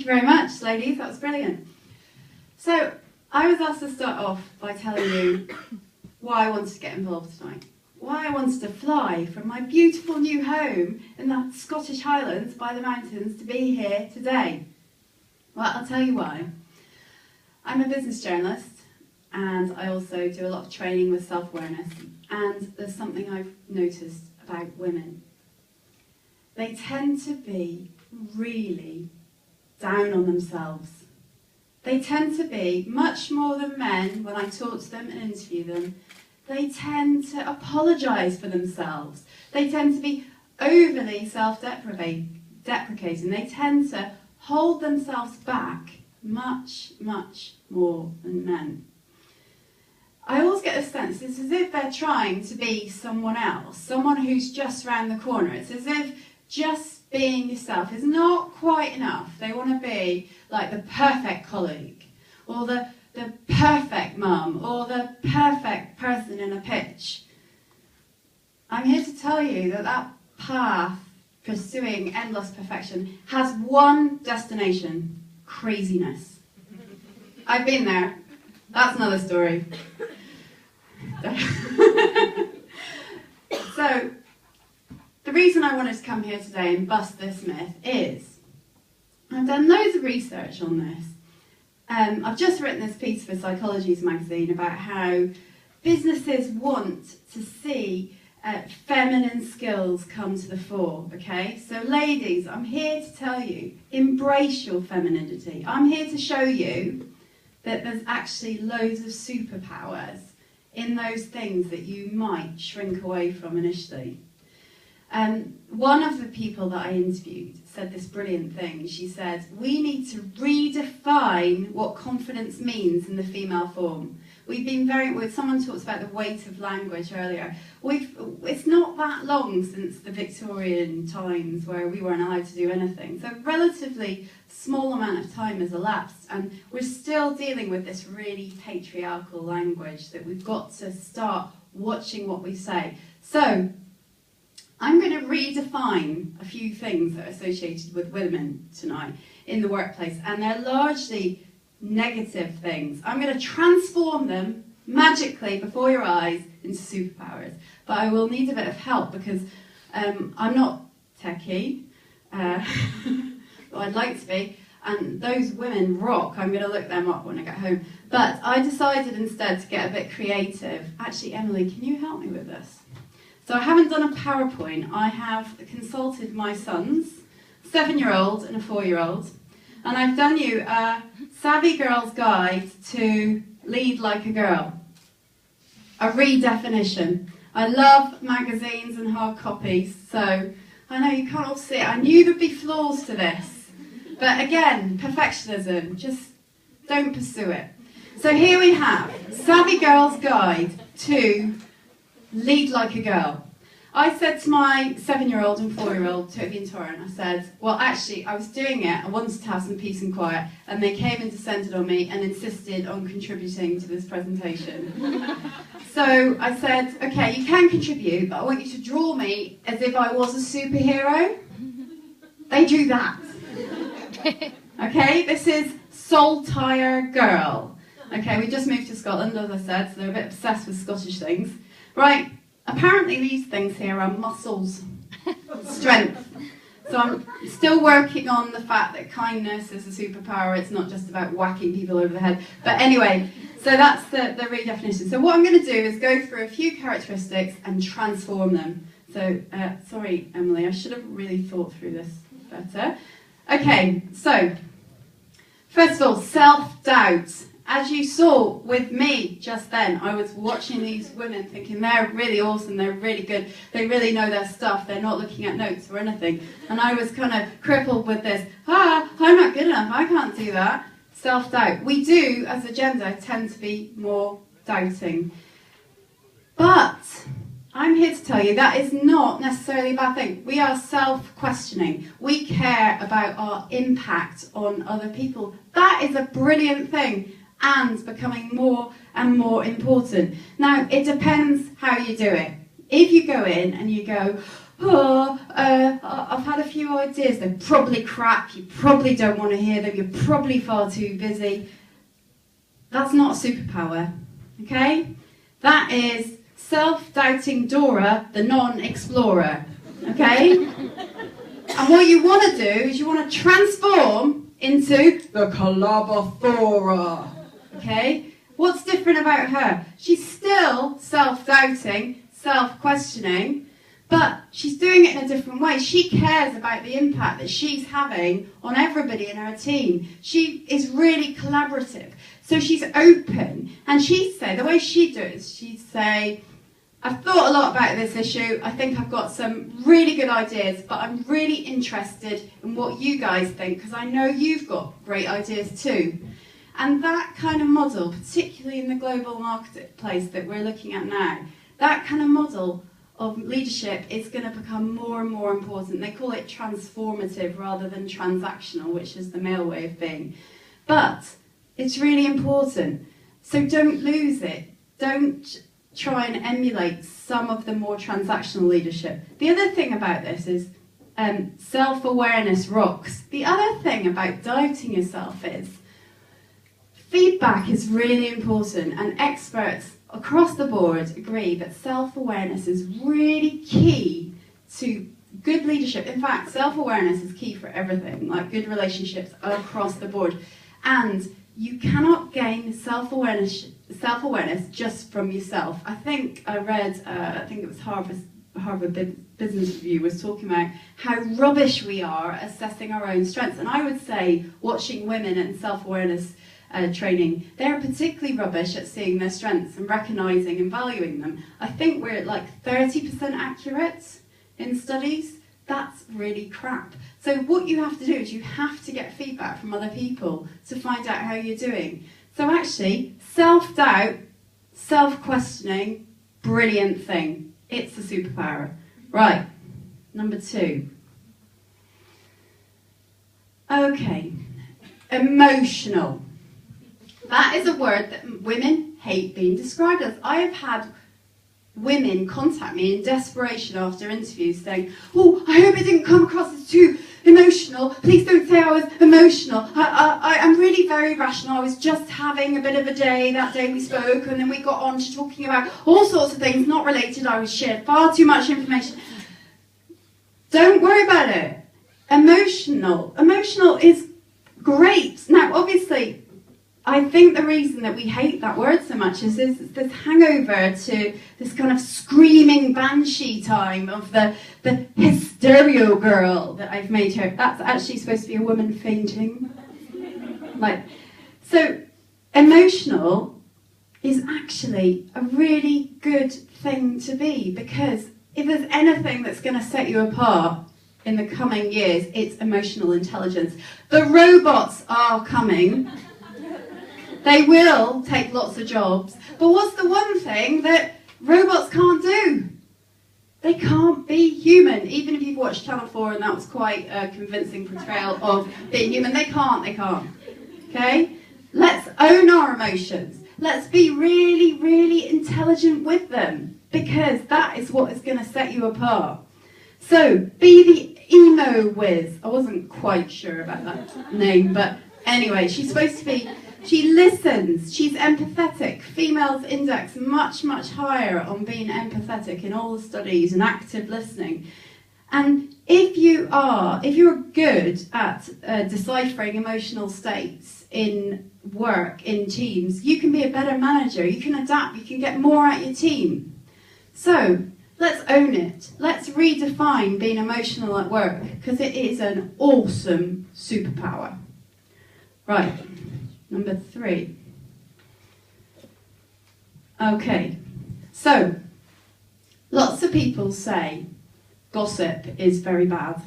you very much, ladies. That was brilliant. So, I was asked to start off by telling you why I wanted to get involved tonight. Why I wanted to fly from my beautiful new home in the Scottish Highlands by the mountains to be here today. Well, I'll tell you why. I'm a business journalist, and I also do a lot of training with self-awareness, and there's something I've noticed about women. They tend to be really down on themselves. They tend to be, much more than men, when I talk to them and interview them, they tend to apologise for themselves. They tend to be overly self-deprecating. They tend to hold themselves back much, much more than men. I always get a sense it's as if they're trying to be someone else, someone who's just round the corner. It's as if just being yourself is not quite enough. They want to be like the perfect colleague, or the perfect mum, or the perfect person in a pitch. I'm here to tell you that that path pursuing endless perfection has one destination: craziness. I've been there. That's another story. So, the reason I wanted to come here today and bust this myth is I've done loads of research on this. I've just written this piece for Psychology's magazine about how businesses want to see feminine skills come to the fore, okay? So ladies, I'm here to tell you, embrace your femininity. I'm here to show you that there's actually loads of superpowers in those things that you might shrink away from initially. One of the people that I interviewed said this brilliant thing. She said, we need to redefine what confidence means in the female form. We've been someone talked about the weight of language earlier. It's not that long since the Victorian times where we weren't allowed to do anything. So a relatively small amount of time has elapsed, and we're still dealing with this really patriarchal language that we've got to start watching what we say. So, I'm going to redefine a few things that are associated with women tonight in the workplace, and they're largely negative things. I'm going to transform them magically before your eyes into superpowers, but I will need a bit of help because I'm not techie, but I'd like to be, and those women rock. I'm going to look them up when I get home. But I decided instead to get a bit creative. Actually, Emily, can you help me with this? So I haven't done a PowerPoint. I have consulted my sons, 7-year-old and a 4-year-old, and I've done you a Savvy Girl's Guide to Lead Like a Girl, a redefinition. I love magazines and hard copies, so I know you can't all see it. I knew there'd be flaws to this, but again, perfectionism, just don't pursue it. So here we have Savvy Girl's Guide to Lead Like a Girl. I said to my 7-year-old and 4-year-old, Toby and Torrin, I said, well, actually, I was doing it, I wanted to have some peace and quiet, and they came and descended on me and insisted on contributing to this presentation. So I said, okay, you can contribute, but I want you to draw me as if I was a superhero. They drew that. Okay, this is Saltire Girl. Okay, we just moved to Scotland, as I said, so they're a bit obsessed with Scottish things. Right, apparently these things here are muscles, strength. So I'm still working on the fact that kindness is a superpower. It's not just about whacking people over the head. But anyway, so that's the redefinition. So what I'm going to do is go through a few characteristics and transform them. So, sorry, Emily, I should have really thought through this better. Okay, so, first of all, self-doubt. As you saw with me just then, I was watching these women thinking they're really awesome, they're really good, they really know their stuff, they're not looking at notes or anything. And I was kind of crippled with this, I'm not good enough, I can't do that. Self-doubt. We do, as a gender, tend to be more doubting. But I'm here to tell you that is not necessarily a bad thing. We are self-questioning. We care about our impact on other people. That is a brilliant thing, and becoming more and more important. Now, it depends how you do it. If you go in and you go, oh, I've had a few ideas, they're probably crap, you probably don't want to hear them, you're probably far too busy. That's not a superpower, okay? That is self-doubting Dora, the non-explorer, okay? And what you want to do is you want to transform into the collaborator, okay? What's different about her? She's still self-doubting, self-questioning, but she's doing it in a different way. She cares about the impact that she's having on everybody in her team. She is really collaborative. So she's open, and she'd say, the way she'd do it is she'd say, I've thought a lot about this issue, I think I've got some really good ideas, but I'm really interested in what you guys think, because I know you've got great ideas too. And that kind of model, particularly in the global marketplace that we're looking at now, that kind of model of leadership is going to become more and more important. They call it transformative rather than transactional, which is the male way of being. But it's really important. So don't lose it. Don't try and emulate some of the more transactional leadership. The other thing about this is self-awareness rocks. The other thing about doubting yourself is feedback is really important, and experts across the board agree that self-awareness is really key to good leadership. In fact, self-awareness is key for everything, like good relationships across the board. And you cannot gain self-awareness just from yourself. I think I read, I think it was Harvard Business Review was talking about how rubbish we are assessing our own strengths. And I would say watching women and self-awareness training, they're particularly rubbish at seeing their strengths and recognising and valuing them. I think we're at like 30% accurate in studies. That's really crap. So what you have to do is you have to get feedback from other people to find out how you're doing. So actually, self-doubt, self-questioning, brilliant thing. It's a superpower. Right, number 2. Okay, emotional. That is a word that women hate being described as. I have had women contact me in desperation after interviews saying, oh, I hope it didn't come across as too emotional. Please don't say I was emotional. I'm really very rational. I was just having a bit of a day that day we spoke, and then we got on to talking about all sorts of things not related. I was shared far too much information. Don't worry about it. Emotional is great. Now, obviously, I think the reason that we hate that word so much is this hangover to this kind of screaming banshee time of the hysterio girl that I've made her. That's actually supposed to be a woman fainting. So emotional is actually a really good thing to be, because if there's anything that's going to set you apart in the coming years, it's emotional intelligence. The robots are coming. They will take lots of jobs. But what's the one thing that robots can't do? They can't be human. Even if you've watched Channel 4 and that was quite a convincing portrayal of being human, they can't. Okay? Let's own our emotions. Let's be really, really intelligent with them, because that is what is going to set you apart. So, be the emo whiz. I wasn't quite sure about that name, but anyway, she's supposed to be... She listens, she's empathetic. Females index much, much higher on being empathetic in all the studies and active listening. And if you're good at deciphering emotional states in work, in teams, you can be a better manager, you can adapt, you can get more out your team. So, let's own it. Let's redefine being emotional at work, because it is an awesome superpower. Right. Number 3. Okay, so lots of people say gossip is very bad.